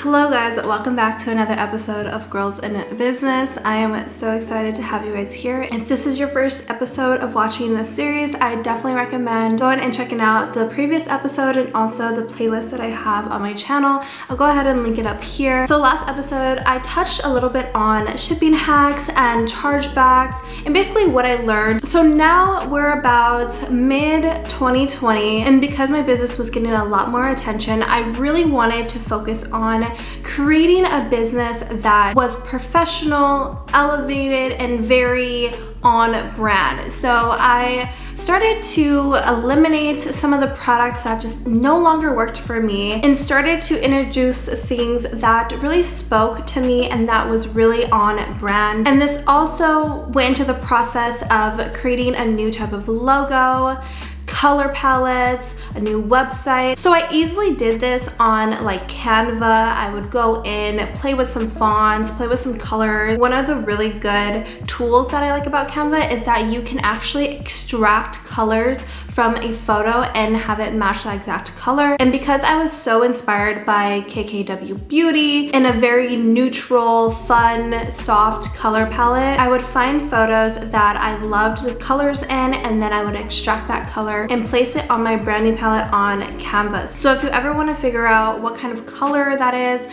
Hello guys, welcome back to another episode of Girls in Business. I am so excited to have you guys here. If this is your first episode of watching this series, I definitely recommend going and checking out the previous episode and also the playlist that I have on my channel. I'll go ahead and link it up here. So last episode, I touched a little bit on shipping hacks and chargebacks and basically what I learned. So now we're about mid-2020, and because my business was getting a lot more attention, I really wanted to focus on creating a business that was professional, elevated, and very on brand. So I started to eliminate some of the products that just no longer worked for me and started to introduce things that really spoke to me and that was really on brand. And this also went into the process of creating a new type of logo, color palettes, a new website. So I easily did this on like Canva. I would go in, play with some fonts, play with some colors. One of the really good tools that I like about Canva is that you can actually extract colors from a photo and have it match that exact color. And because I was so inspired by KKW Beauty in a very neutral, fun, soft color palette, I would find photos that I loved the colors in, and then I would extract that color and place it on my branding palette on Canvas. So if you ever want to figure out what kind of color that is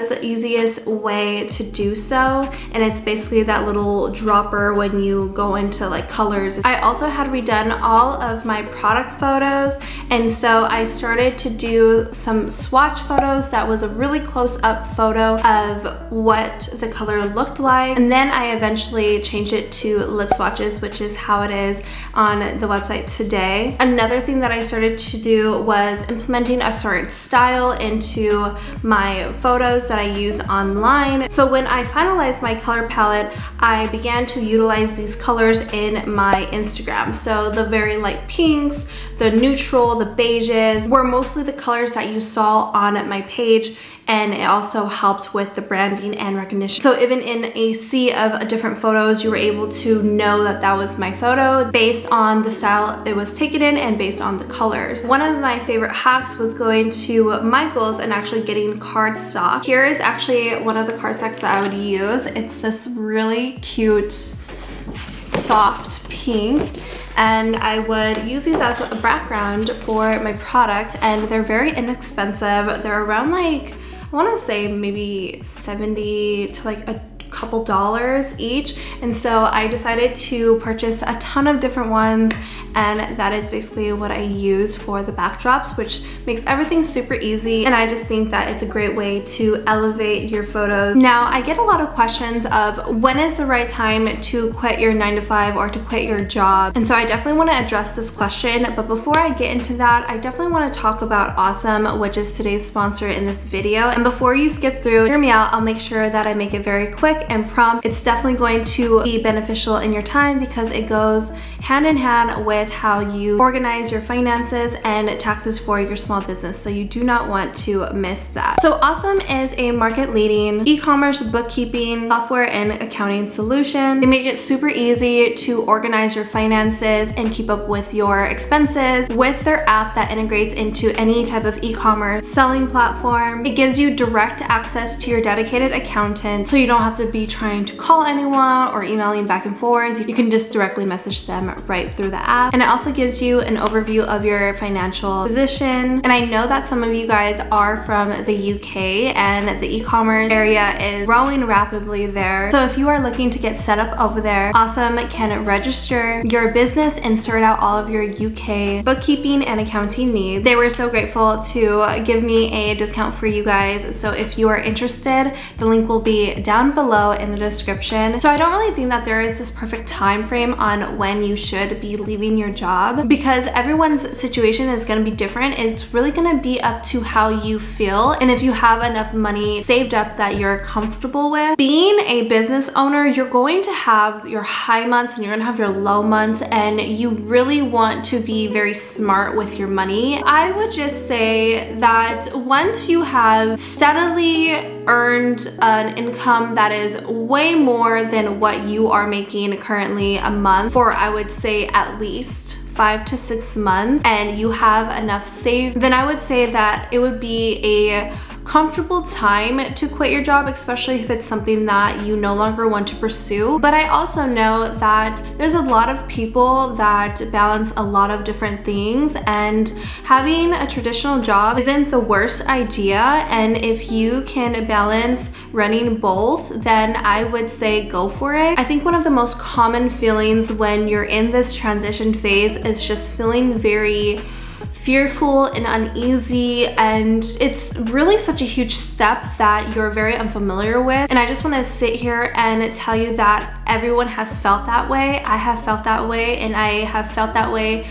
the easiest way to do so. And it's basically that little dropper when you go into like colors. I also had redone all of my product photos, and so I started to do some swatch photos that was a really close-up photo of what the color looked like. And then I eventually changed it to lip swatches, which is how it is on the website today. Another thing that I started to do was implementing a certain style into my photos that I use online. So when I finalized my color palette, I began to utilize these colors in my Instagram. So the very light pinks, the neutral, the beiges were mostly the colors that you saw on my page, and it also helped with the branding and recognition. So even in a sea of different photos, you were able to know that that was my photo based on the style it was taken in and based on the colors. One of my favorite hacks was going to Michael's and actually getting cardstock. Here is actually one of the cardstocks that I would use. It's this really cute, soft pink, and I would use these as a background for my products, and they're very inexpensive. They're around like, I want to say maybe 70 to like a couple dollars each, and so I decided to purchase a ton of different ones, and that is basically what I use for the backdrops, which makes everything super easy, and I just think that it's a great way to elevate your photos. Now, I get a lot of questions of when is the right time to quit your 9-to-5 or to quit your job, and so I definitely want to address this question. But before I get into that, I definitely want to talk about Awesome, which is today's sponsor in this video. And before you skip through, hear me out, I'll make sure that I make it very quick and prompt. It's definitely going to be beneficial in your time because it goes hand in hand with how you organize your finances and taxes for your small business. So you do not want to miss that. So Awesome is a market-leading e-commerce bookkeeping software and accounting solution. They make it super easy to organize your finances and keep up with your expenses with their app that integrates into any type of e-commerce selling platform. It gives you direct access to your dedicated accountant, so you don't have to be trying to call anyone or emailing back and forth. You can just directly message them right through the app. And it also gives you an overview of your financial position. And I know that some of you guys are from the UK, and the e-commerce area is growing rapidly there. So if you are looking to get set up over there, Awesome can register your business and sort out all of your UK bookkeeping and accounting needs. They were so grateful to give me a discount for you guys. So if you are interested, the link will be down below in the description. So I don't really think that there is this perfect time frame on when you should be leaving your job, because everyone's situation is going to be different. It's really going to be up to how you feel, and if you have enough money saved up that you're comfortable with. Being a business owner, you're going to have your high months and you're gonna have your low months, and you really want to be very smart with your money. I would just say that once you have steadily earned an income that is way more than what you are making currently a month for, I would say at least 5 to 6 months, and you have enough saved, then I would say that it would be a comfortable time to quit your job, especially if it's something that you no longer want to pursue. But I also know that there's a lot of people that balance a lot of different things, and having a traditional job isn't the worst idea. And if you can balance running both, then I would say go for it. I think one of the most common feelings when you're in this transition phase is just feeling very fearful and uneasy, and it's really such a huge step that you're very unfamiliar with. And I just want to sit here and tell you that everyone has felt that way. I have felt that way, and I have felt that way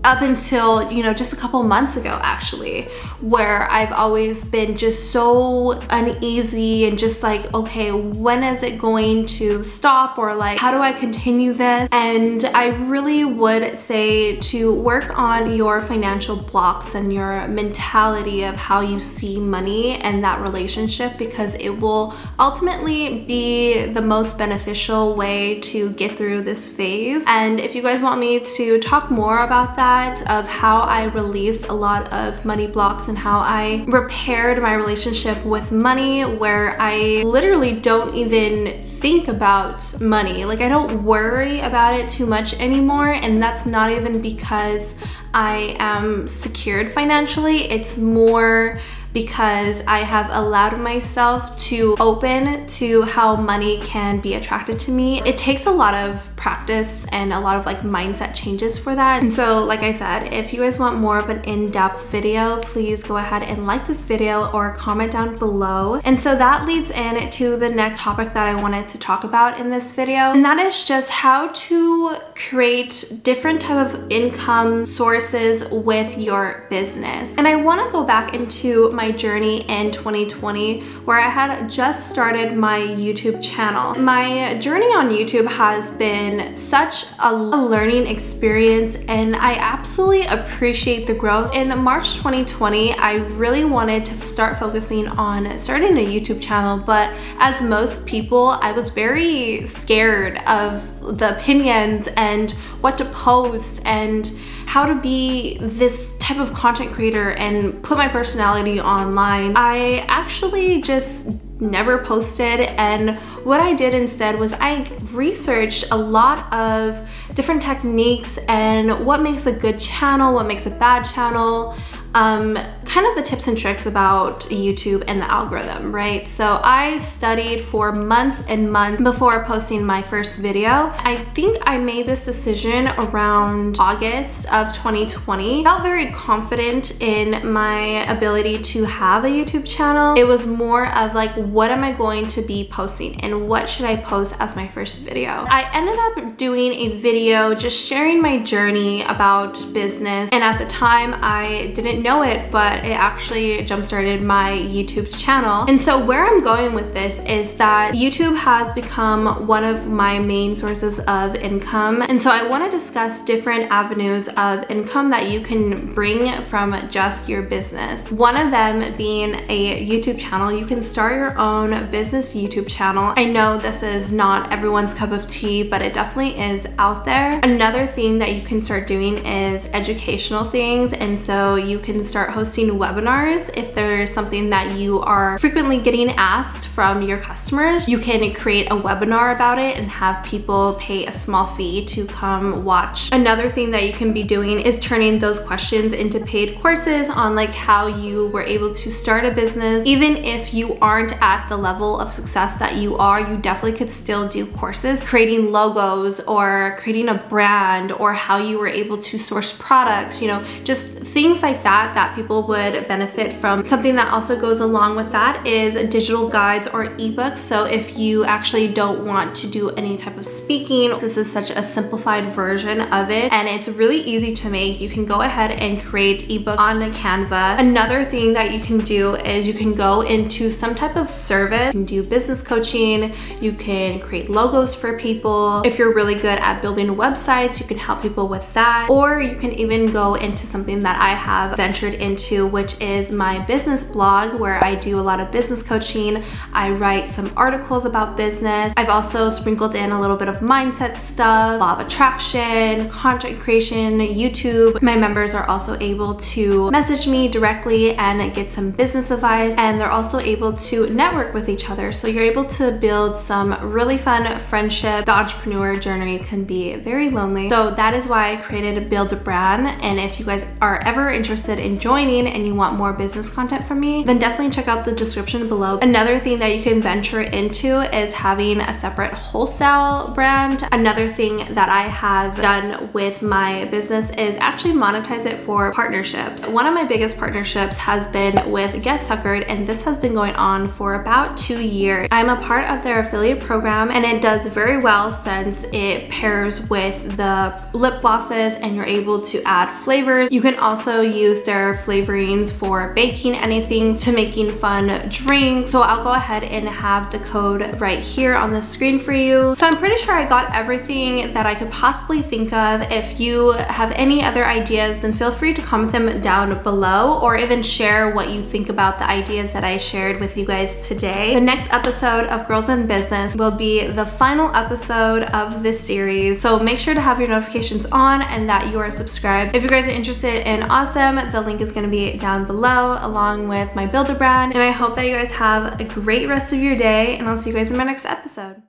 up until, you know, just a couple months ago actually, where I've always been just so uneasy and just like, okay, when is it going to stop, or like, how do I continue this? And I really would say to work on your financial blocks and your mentality of how you see money and that relationship, because it will ultimately be the most beneficial way to get through this phase. And if you guys want me to talk more about that, of how I released a lot of money blocks and how I repaired my relationship with money, where I literally don't even think about money. Like, I don't worry about it too much anymore, and that's not even because I am secured financially. It's more because I have allowed myself to open to how money can be attracted to me. It takes a lot of practice and a lot of like mindset changes for that. And so, like I said, if you guys want more of an in-depth video, please go ahead and like this video or comment down below. And so that leads in to the next topic that I wanted to talk about in this video, and that is just how to create different type of income sources with your business. And I want to go back into my journey in 2020, where I had just started my YouTube channel. My journey on YouTube has been such a learning experience, and I absolutely appreciate the growth. In March 2020, I really wanted to start focusing on starting a YouTube channel, but as most people, I was very scared of the opinions and what to post and how to be this type of content creator and put my personality online. I actually just never posted, and what I did instead was I researched a lot of different techniques and what makes a good channel, what makes a bad channel, kind of the tips and tricks about YouTube and the algorithm, right? So I studied for months and months before posting my first video. I think I made this decision around August of 2020. I felt very confident in my ability to have a YouTube channel. It was more of like, what am I going to be posting and what should I post as my first video? I ended up doing a video just sharing my journey about business, and at the time I didn't know it, but it actually jump-started my YouTube channel. And so where I'm going with this is that YouTube has become one of my main sources of income. And so I want to discuss different avenues of income that you can bring from just your business. One of them being a YouTube channel. You can start your own business YouTube channel. I know this is not everyone's cup of tea, but it definitely is out there. Another thing that you can start doing is educational things. And so you can start hosting webinars. If there's something that you are frequently getting asked from your customers, you can create a webinar about it and have people pay a small fee to come watch. Another thing that you can be doing is turning those questions into paid courses on like how you were able to start a business. Even if you aren't at the level of success that you are, you definitely could still do courses, creating logos or creating a brand, or how you were able to source products, you know, just things like that people would benefit from. Something that also goes along with that is digital guides or ebooks. So if you actually don't want to do any type of speaking, this is such a simplified version of it, and it's really easy to make. You can go ahead and create ebook on Canva. Another thing that you can do is you can go into some type of service. You can do business coaching, you can create logos for people. If you're really good at building websites, you can help people with that, or you can even go into something that I have ventured ventured into, which is my business blog, where I do a lot of business coaching. I write some articles about business. I've also sprinkled in a little bit of mindset stuff, law of attraction, content creation, YouTube. My members are also able to message me directly and get some business advice, and they're also able to network with each other. So you're able to build some really fun friendship. The entrepreneur journey can be very lonely. So that is why I created Build a Brand. And if you guys are ever interested in joining and you want more business content from me, then definitely check out the description below. Another thing that you can venture into is having a separate wholesale brand. Another thing that I have done with my business is actually monetize it for partnerships. One of my biggest partnerships has been with Get Suckered, and this has been going on for about 2 years. I'm a part of their affiliate program, and it does very well since it pairs with the lip glosses and you're able to add flavors. You can also use their flavorings for baking anything to making fun drinks. So I'll go ahead and have the code right here on the screen for you. So I'm pretty sure I got everything that I could possibly think of. If you have any other ideas, then feel free to comment them down below, or even share what you think about the ideas that I shared with you guys today. The next episode of Girls in Business will be the final episode of this series. So make sure to have your notifications on and that you are subscribed. If you guys are interested in Awesome, the link is going to be down below along with my Build a Brand. And I hope that you guys have a great rest of your day, and I'll see you guys in my next episode.